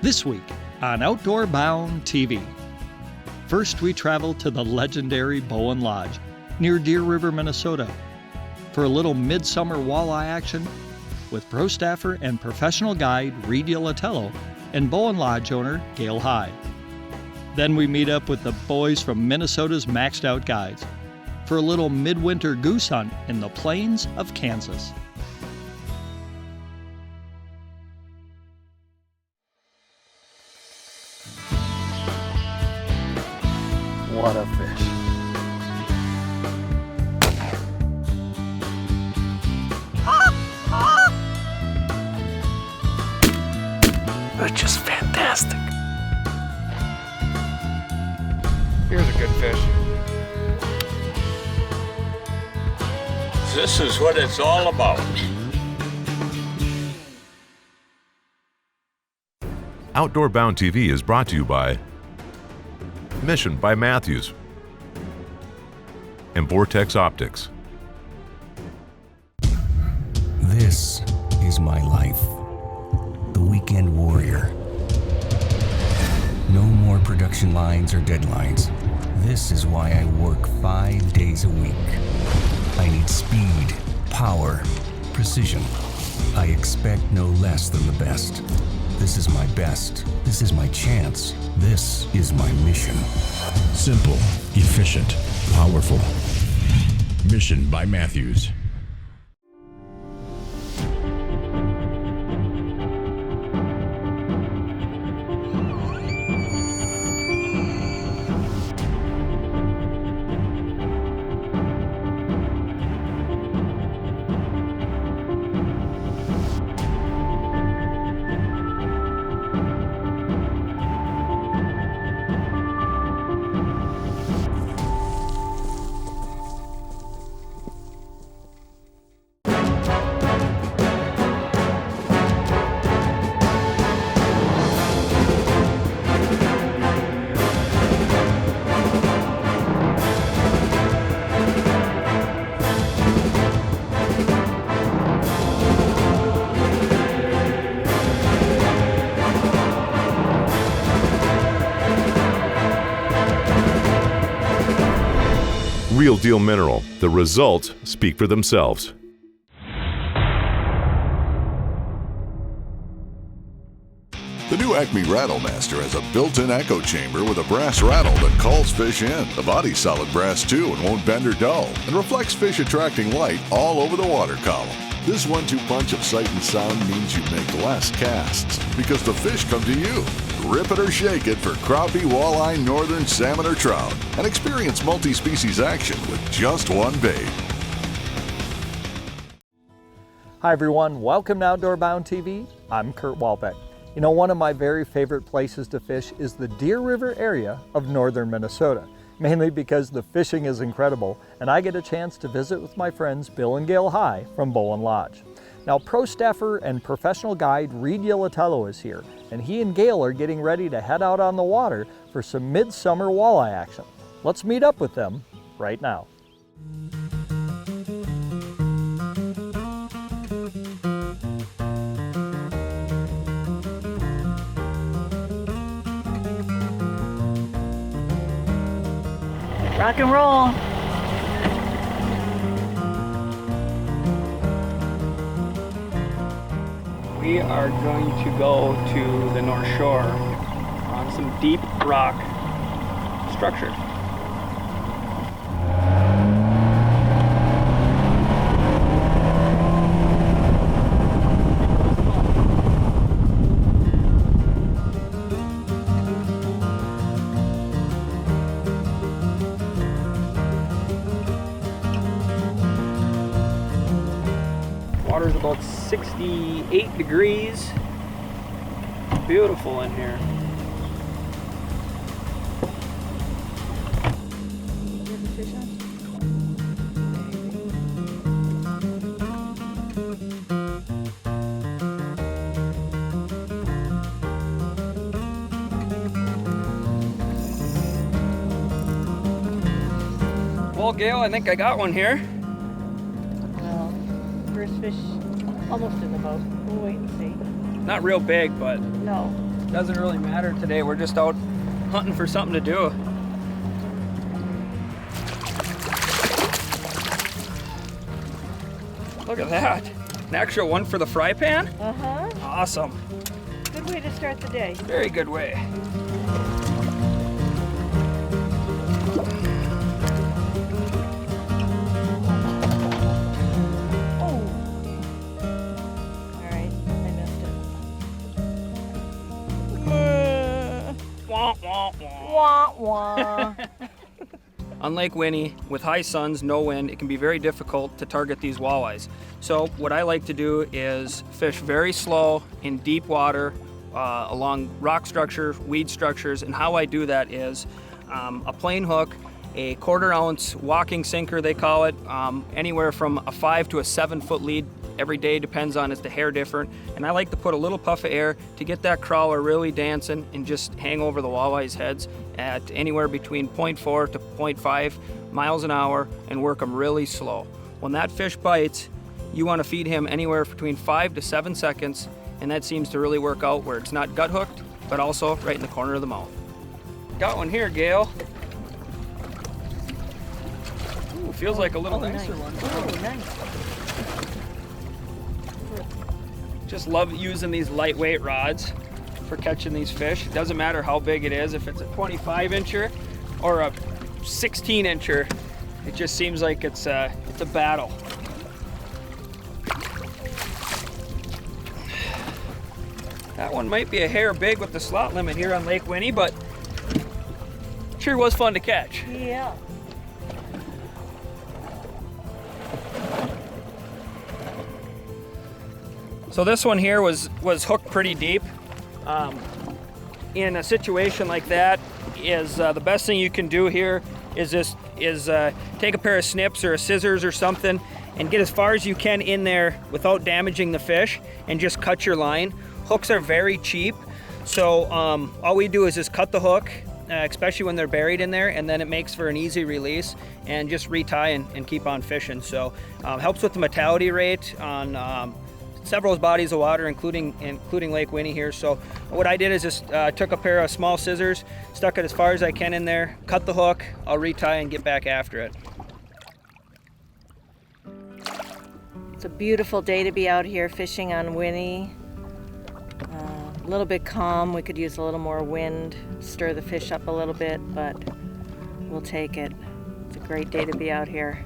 This week on Outdoor Bound TV. First, we travel to the legendary Bowen Lodge near Deer River, Minnesota, for a little midsummer walleye action with pro staffer and professional guide Reed Ylitalo and Bowen Lodge owner Gail Heig. Then we meet up with the boys from Minnesota's Maxed Out Guides for a little midwinter goose hunt in the plains of Kansas. What a fish. They're just fantastic. Here's a good fish. This is what it's all about. Outdoor Bound TV is brought to you by Mission by Matthews and Vortex Optics. This is my life. The weekend warrior. No more production lines or deadlines. This is why I work 5 days a week. I need speed, power, precision. I expect no less than the best. This is my best. This is my chance. This is my mission. Simple, efficient, powerful. Mission by Matthews. Real Deal Mineral. The results speak for themselves. The new Acme Rattlemaster has a built-in echo chamber with a brass rattle that calls fish in. The body's solid brass too and won't bend or dull, and reflects fish attracting light all over the water column. This 1-2 punch of sight and sound means you make less casts, because the fish come to you. Rip it or shake it for crappie, walleye, northern salmon, or trout, and experience multi-species action with just one bait. Hi everyone, welcome to Outdoor Bound TV. I'm Kurt Walbeck. You know, one of my very favorite places to fish is the Deer River area of northern Minnesota, mainly because the fishing is incredible and I get a chance to visit with my friends Bill and Gail Heig from Bowen Lodge. Now, pro staffer and professional guide Reed Ylitalo is here, and he and Gail are getting ready to head out on the water for some midsummer walleye action. Let's meet up with them right now. Rock and roll. We are going to go to the North Shore on some deep rock structure. Water's about 68 degrees. Beautiful in here. Well, Gail, I think I got one here. Well, first fish almost in the boat. We'll wait and see. Not real big, but No. Doesn't really matter today. We're just out hunting for something to do. Look at that. An extra one for the fry pan? Uh-huh. Awesome. Good way to start the day. Very good way. Oh. All right, I missed it. Wah, wah, wah. Wah, wah. On Lake Winni, with high suns, no wind, it can be very difficult to target these walleyes. So what I like to do is fish very slow in deep water along rock structures, weed structures, and how I do that is a plain hook, a 1/4 ounce walking sinker they call it, anywhere from a 5 to a 7 foot lead. Every day depends on, is the hair different, and I like to put a little puff of air to get that crawler really dancing and just hang over the walleye's heads at anywhere between 0.4 to 0.5 miles an hour and work them really slow. When that fish bites, you want to feed him anywhere between 5 to 7 seconds, and that seems to really work out where it's not gut hooked, but also right in the corner of the mouth. Got one here, Gail. Ooh, feels like a little nicer one. Oh, nice. Just love using these lightweight rods for catching these fish. It doesn't matter how big it is, if it's a 25 incher or a 16 incher, it just seems like it's a battle. That one might be a hair big with the slot limit here on Lake Winni, but sure was fun to catch. Yeah. So this one here was hooked pretty deep. In a situation like that, is the best thing you can do here is take a pair of snips or a scissors or something and get as far as you can in there without damaging the fish and just cut your line. Hooks are very cheap, so all we do is just cut the hook, especially when they're buried in there, and then it makes for an easy release and just retie and keep on fishing. So helps with the mortality rate on several bodies of water, including Lake Winni here. So what I did is just took a pair of small scissors, stuck it as far as I can in there, cut the hook, I'll retie and get back after it. It's a beautiful day to be out here fishing on Winni. A little bit calm. We could use a little more wind, stir the fish up a little bit, but we'll take it. It's a great day to be out here.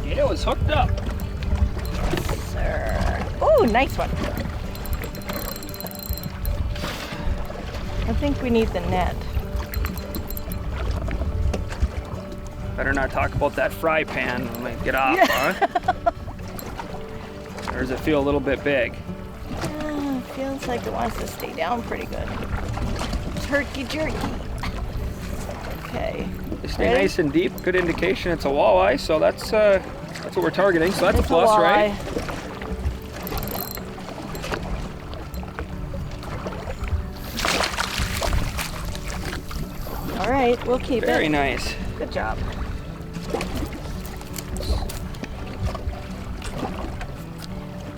Gail is hooked up. Sir. Oh, nice one. I think we need the net. Better not talk about that fry pan. I might get off, huh? Or does it feel a little bit big? Feels like it wants to stay down pretty good. Turkey jerky. Okay. They stay Ready? nice and deep. Good indication it's a walleye, so that's what we're targeting. So that's a plus, right? All right, we'll keep it. Very nice. Good job.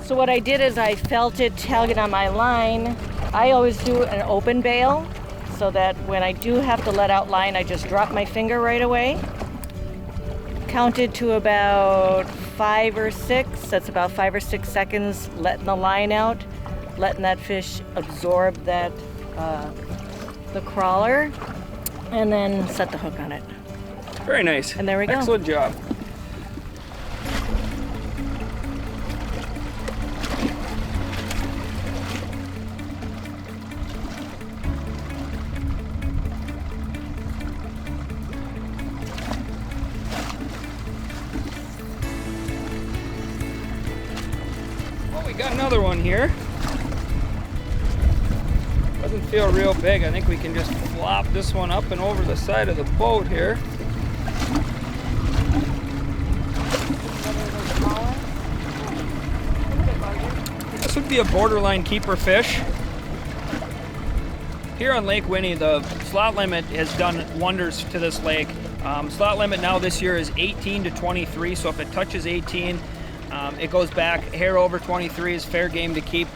So what I did is I felt it tugging on my line. I always do an open bail so that when I do have to let out line, I just drop my finger right away. Counted to about 5 or 6. That's about 5 or 6 seconds letting the line out, letting that fish absorb that the crawler, and then set the hook on it. Very nice. And there we go. Excellent job. Well, we got another one here. Doesn't feel real big. I think we can just flop this one up and over the side of the boat here. This would be a borderline keeper fish. Here on Lake Winni, the slot limit has done wonders to this lake. Slot limit now this year is 18 to 23, so if it touches 18, it goes back. Hair over 23 is fair game to keep.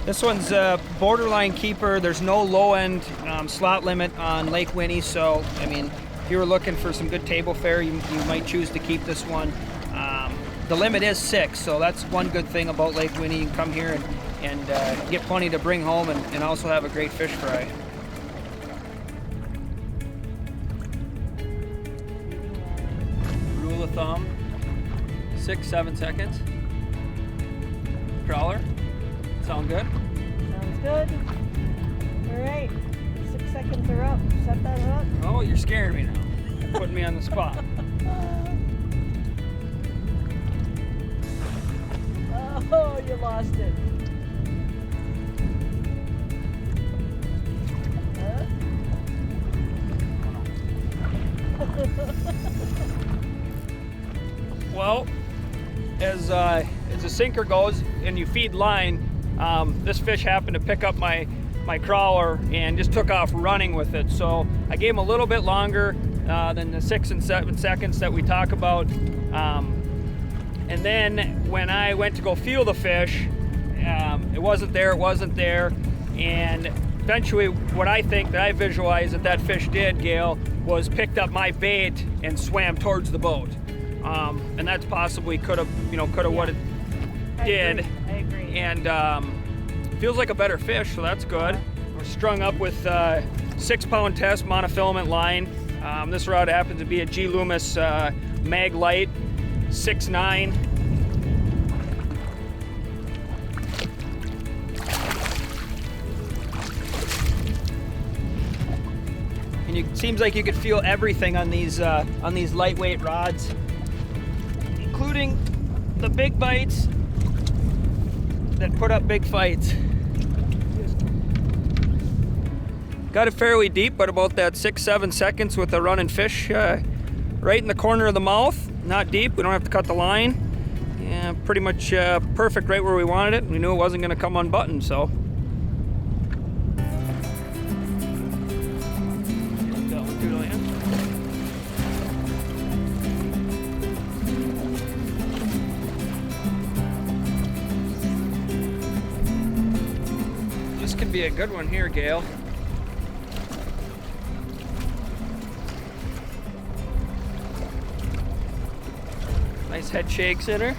This one's a borderline keeper. There's no low-end slot limit on Lake Winni, so I mean, if you were looking for some good table fare, you might choose to keep this one. The limit is 6, so that's one good thing about Lake Winni. You can come here and get plenty to bring home and also have a great fish fry. Rule of thumb, 6-7 seconds. Crawler, sound good? Sounds good. All right, 6 seconds are up. Set that up. Oh, you're scaring me now. Putting me on the spot. Oh, you lost it. Well, as the sinker goes and you feed line, this fish happened to pick up my crawler and just took off running with it. So I gave him a little bit longer than the 6 and 7 seconds that we talk about. And then when I went to go feel the fish, it wasn't there. And eventually what I think that I visualized that fish did, Gail, was picked up my bait and swam towards the boat. And that's possibly could have what it did. I agree. And feels like a better fish, so that's good. We're strung up with 6-pound test monofilament line. This rod happens to be a G. Loomis Mag Light 6.9. And it seems like you could feel everything on these lightweight rods, including the big bites that put up big fights. Got it fairly deep, but about that 6-7 seconds with the running fish right in the corner of the mouth. Not deep, we don't have to cut the line. Yeah, pretty much perfect right where we wanted it. We knew it wasn't going to come unbuttoned, so. This could be a good one here, Gail. Nice head shakes in her.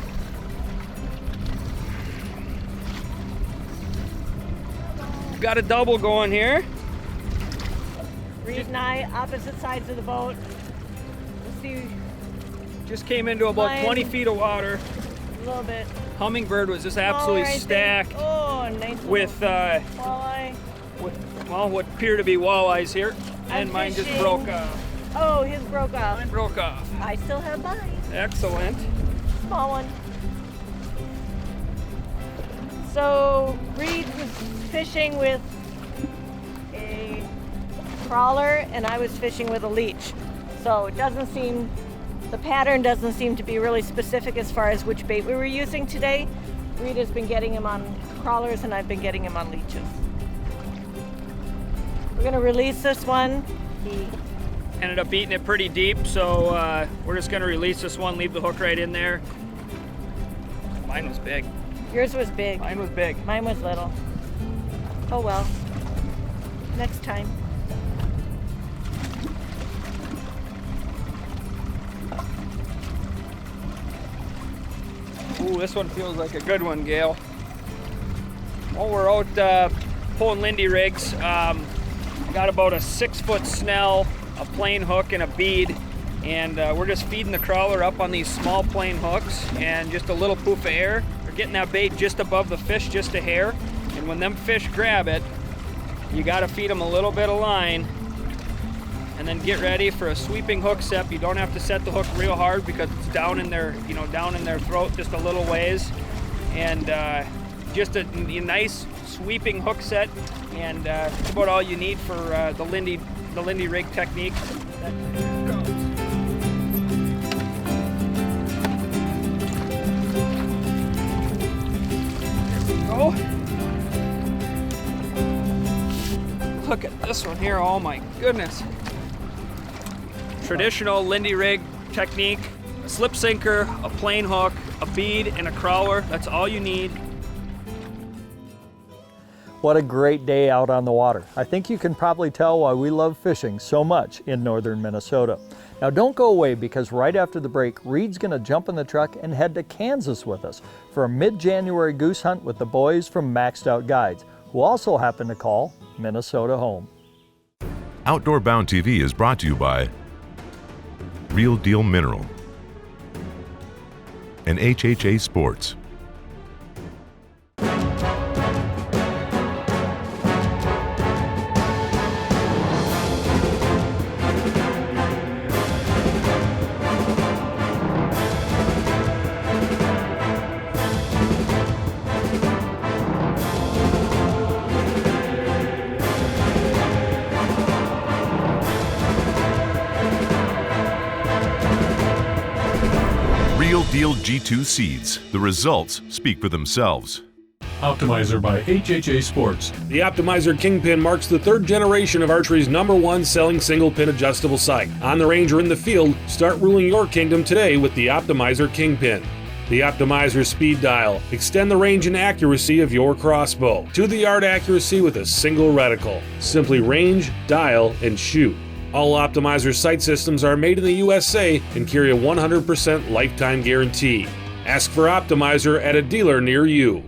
Got a double going here. Reed and I, opposite sides of the boat. Let's see. Just came into about 20 feet of water. A little bit. Hummingbird was just absolutely stacked nice with walleye. Well, what appear to be walleyes here, and mine just broke off. Oh, his broke off. Mine broke off. I still have mine. Excellent. Small one. So Reed was fishing with a crawler and I was fishing with a leech. So it doesn't seem, the pattern doesn't seem to be really specific as far as which bait we were using today. Reed has been getting him on crawlers and I've been getting him on leeches. We're gonna release this one. He ended up eating it pretty deep, so we're just gonna release this one, leave the hook right in there. Mine was big. Yours was big. Mine was big. Mine was little. Oh well. Next time. Ooh, this one feels like a good one, Gail. Well, we're out pulling Lindy rigs. Got about a 6-foot snell, a plain hook, and a bead. And we're just feeding the crawler up on these small plain hooks and just a little poof of air. We're getting that bait just above the fish, just a hair. And when them fish grab it, you gotta feed them a little bit of line and then get ready for a sweeping hook set. You don't have to set the hook real hard because it's down in their, down in their throat just a little ways. And just a nice sweeping hook set, and that's about all you need for the Lindy rig technique. go. Look at this one here, oh my goodness. Traditional Lindy rig technique, a slip sinker, a plain hook, a bead, and a crawler. That's all you need. What a great day out on the water. I think you can probably tell why we love fishing so much in northern Minnesota. Now don't go away, because right after the break, Reed's gonna jump in the truck and head to Kansas with us for a mid-January goose hunt with the boys from Maxed Out Guides, who also happen to call Minnesota home. Outdoor Bound TV is brought to you by Real Deal Mineral and HHA Sports. Real Deal G2 seeds. The results speak for themselves. Optimizer by HHA Sports. The Optimizer Kingpin marks the third generation of archery's #1 selling single pin adjustable sight. On the range or in the field, start ruling your kingdom today with the Optimizer Kingpin. The Optimizer Speed Dial. Extend the range and accuracy of your crossbow to the yard accuracy with a single reticle. Simply range, dial, and shoot. All Optimizer sight systems are made in the USA and carry a 100% lifetime guarantee. Ask for Optimizer at a dealer near you.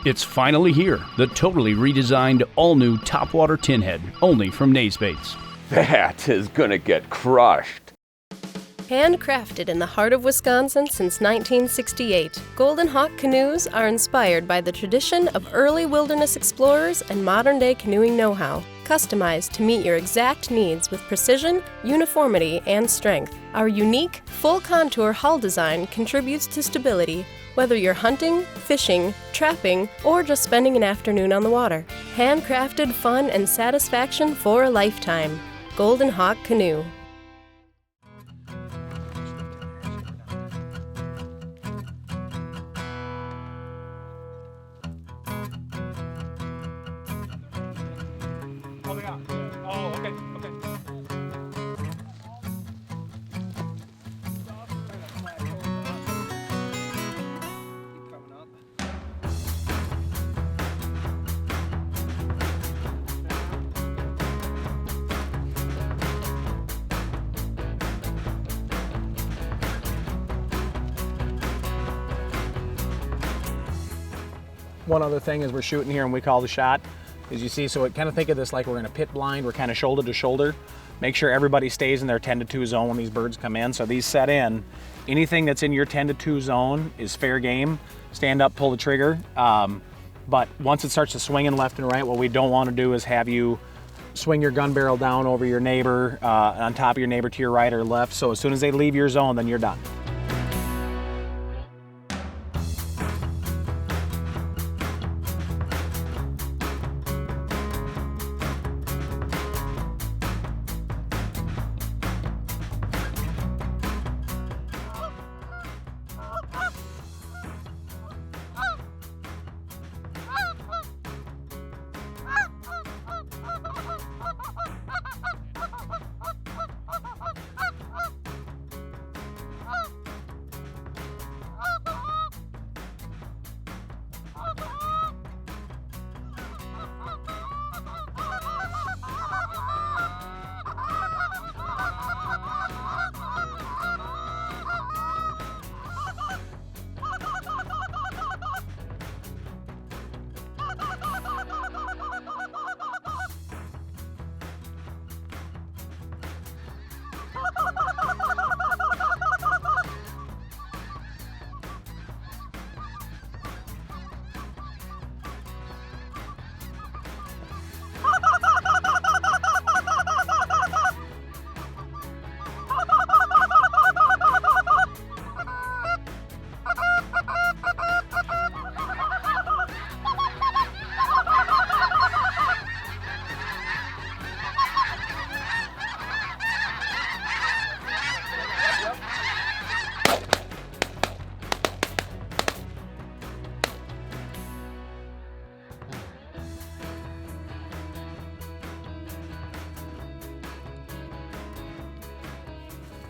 It's finally here, the totally redesigned, all-new topwater tin head, only from Naisbaits. That is gonna get crushed. Handcrafted in the heart of Wisconsin since 1968, Golden Hawk canoes are inspired by the tradition of early wilderness explorers and modern-day canoeing know-how, customized to meet your exact needs with precision, uniformity, and strength. Our unique, full-contour hull design contributes to stability, whether you're hunting, fishing, trapping, or just spending an afternoon on the water. Handcrafted fun and satisfaction for a lifetime. Golden Hawk Canoe. One other thing is we're shooting here and we call the shot, as you see, so it kind of think of this like we're in a pit blind, we're kind of shoulder to shoulder. Make sure everybody stays in their 10 to 2 zone when these birds come in. So these set in, anything that's in your 10 to 2 zone is fair game. Stand up, pull the trigger. But once it starts to swinging left and right, what we don't want to do is have you swing your gun barrel down over your neighbor, on top of your neighbor to your right or left. So as soon as they leave your zone, then you're done.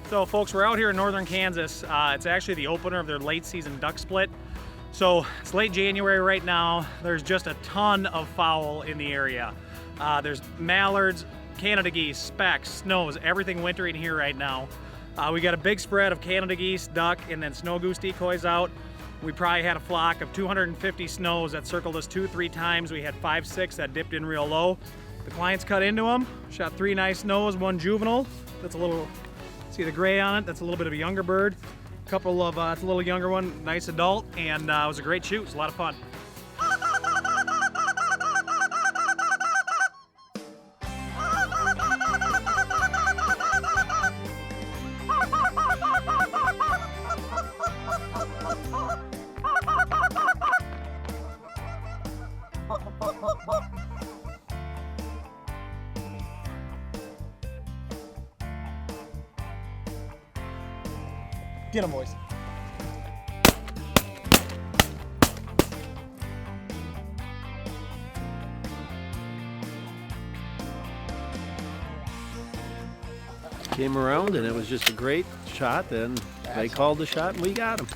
So folks, we're out here in northern Kansas. It's actually the opener of their late season duck split. So it's late January right now. There's just a ton of fowl in the area. There's mallards, Canada geese, specks, snows, everything wintering here right now. We got a big spread of Canada geese, duck, and then snow goose decoys out. We probably had a flock of 250 snows that circled us 2-3 times. We had 5-6 that dipped in real low. The clients cut into them, shot 3 nice snows, 1 juvenile. That's a little, see the gray on it? That's a little bit of a younger bird. A couple of, it's a little younger one, nice adult, and it was a great shoot. It was a lot of fun. Get them, boys. Came around and it was just a great shot, and they called the shot and we got him.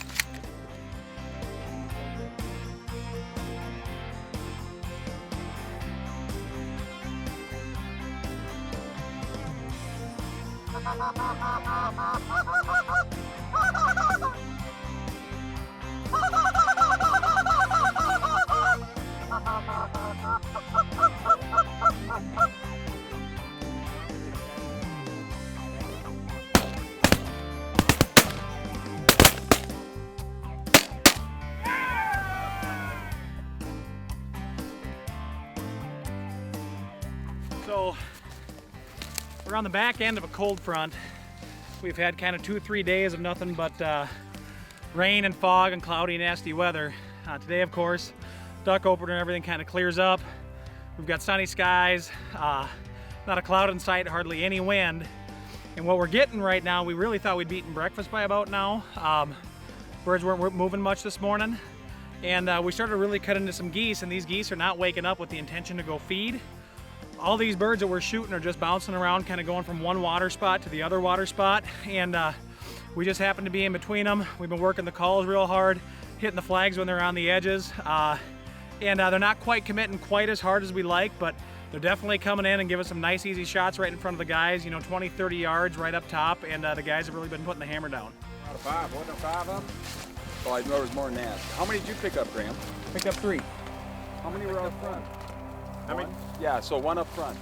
So we're on the back end of a cold front. We've had kind of 2-3 days of nothing but rain and fog and cloudy, nasty weather. Today, of course, duck opener and everything kind of clears up. We've got sunny skies, not a cloud in sight, hardly any wind. And what we're getting right now, we really thought we'd be eating breakfast by about now. Birds weren't moving much this morning. And we started to really cut into some geese, and these geese are not waking up with the intention to go feed. All these birds that we're shooting are just bouncing around, kind of going from one water spot to the other water spot, and we just happen to be in between them. We've been working the calls real hard, hitting the flags when they're on the edges, and they're not quite committing quite as hard as we like, but they're definitely coming in and giving some nice easy shots right in front of the guys, you know, 20-30 yards right up top, and the guys have really been putting the hammer down. Out of 5, wasn't there 5 of them? Well, I know there was more than that. How many did you pick up, Graham? Picked up 3. How many were up front? How many? Yeah, so 1 up front.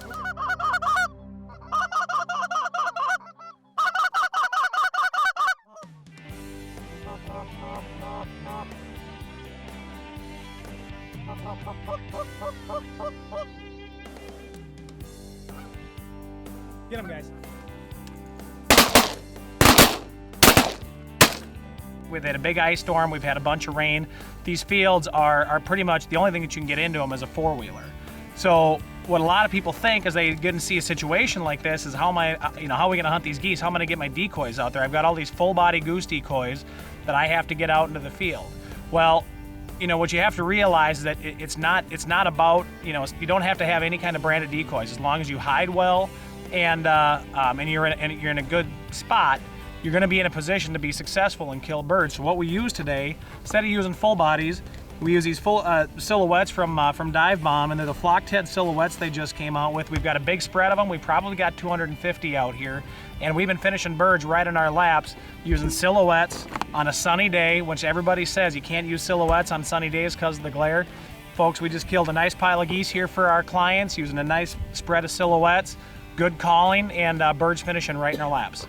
Get them, guys. We've had a big ice storm, we've had a bunch of rain. These fields are pretty much the only thing that you can get into them is a 4-wheeler. So what a lot of people think as they get and see a situation like this is how are we gonna hunt these geese? How am I gonna get my decoys out there? I've got all these full body goose decoys that I have to get out into the field. Well, you know, what you have to realize is that it's not about, you know, you don't have to have any kind of branded decoys. As long as you hide well and you're in a good spot, you're gonna be in a position to be successful and kill birds. So what we use today, instead of using full bodies, we use these full silhouettes from Dive Bomb, and they're the flocked head silhouettes they just came out with. We've got a big spread of them. We probably got 250 out here, and we've been finishing birds right in our laps using silhouettes on a sunny day, which everybody says you can't use silhouettes on sunny days because of the glare. Folks, we just killed a nice pile of geese here for our clients using a nice spread of silhouettes, good calling, and birds finishing right in our laps.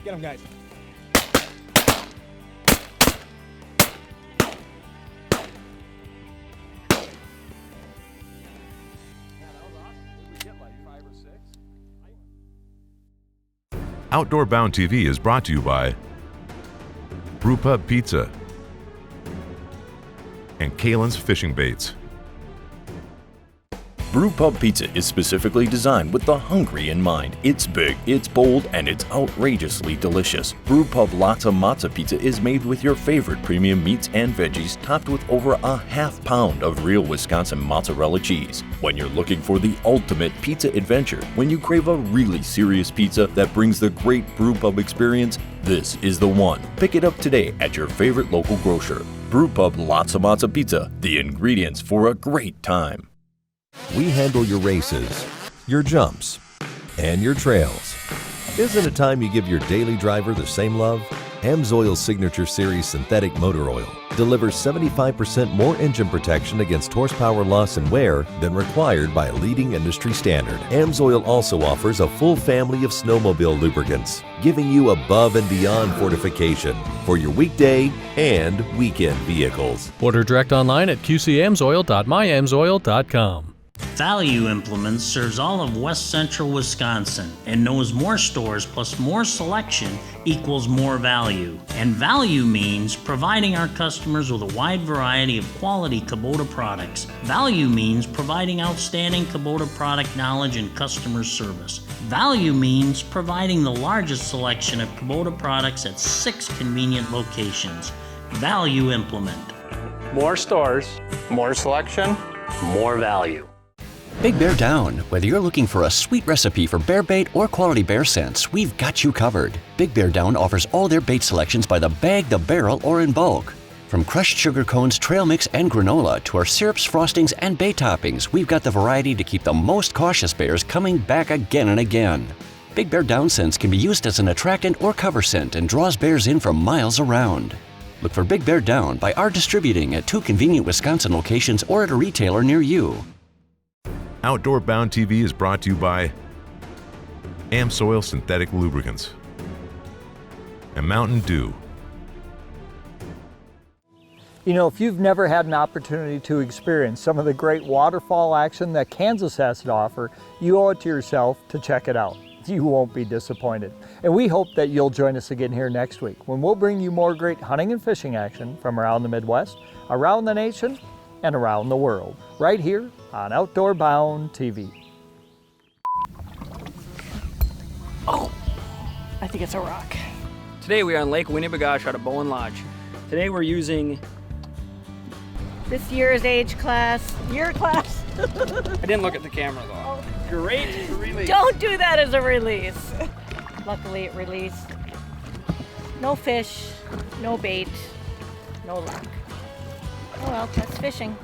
Get them, guys. Outdoor Bound TV is brought to you by Brewpub Pizza and Kalen's Fishing Baits. Brew Pub Pizza is specifically designed with the hungry in mind. It's big, it's bold, and it's outrageously delicious. Brew Pub Latza Matza Pizza is made with your favorite premium meats and veggies, topped with over a half pound of real Wisconsin mozzarella cheese. When you're looking for the ultimate pizza adventure, when you crave a really serious pizza that brings the great Brew Pub experience, this is the one. Pick it up today at your favorite local grocer. Brew Pub Latza Matza Pizza, the ingredients for a great time. We handle your races, your jumps, and your trails. Isn't it time you give your daily driver the same love? AMSOIL's Signature Series Synthetic Motor Oil delivers 75% more engine protection against horsepower loss and wear than required by a leading industry standard. AMSOIL also offers a full family of snowmobile lubricants, giving you above and beyond fortification for your weekday and weekend vehicles. Order direct online at qcamsoil.myamsoil.com. Value Implements serves all of West Central Wisconsin and knows more stores plus more selection equals more value. And value means providing our customers with a wide variety of quality Kubota products. Value means providing outstanding Kubota product knowledge and customer service. Value means providing the largest selection of Kubota products at 6 convenient locations. Value Implement. More stores, more selection, more value. Big Bear Down. Whether you're looking for a sweet recipe for bear bait or quality bear scents, we've got you covered. Big Bear Down offers all their bait selections by the bag, the barrel, or in bulk. From crushed sugar cones, trail mix, and granola to our syrups, frostings, and bait toppings, we've got the variety to keep the most cautious bears coming back again and again. Big Bear Down scents can be used as an attractant or cover scent and draws bears in from miles around. Look for Big Bear Down by our distributing at 2 convenient Wisconsin locations or at a retailer near you. Outdoor Bound TV is brought to you by AMSOIL Synthetic Lubricants and Mountain Dew. You know, if you've never had an opportunity to experience some of the great waterfall action that Kansas has to offer, you owe it to yourself to check it out. You won't be disappointed. And we hope that you'll join us again here next week when we'll bring you more great hunting and fishing action from around the Midwest, around the nation, and around the world, right here on Outdoor Bound TV. Oh, I think it's a rock. Today we are on Lake Winni out of Bowen Lodge. Today we're using this year's age class, year class. I didn't look at the camera though. Great release. Don't do that as a release. Luckily it released. No fish, no bait, no luck. Oh well, that's fishing.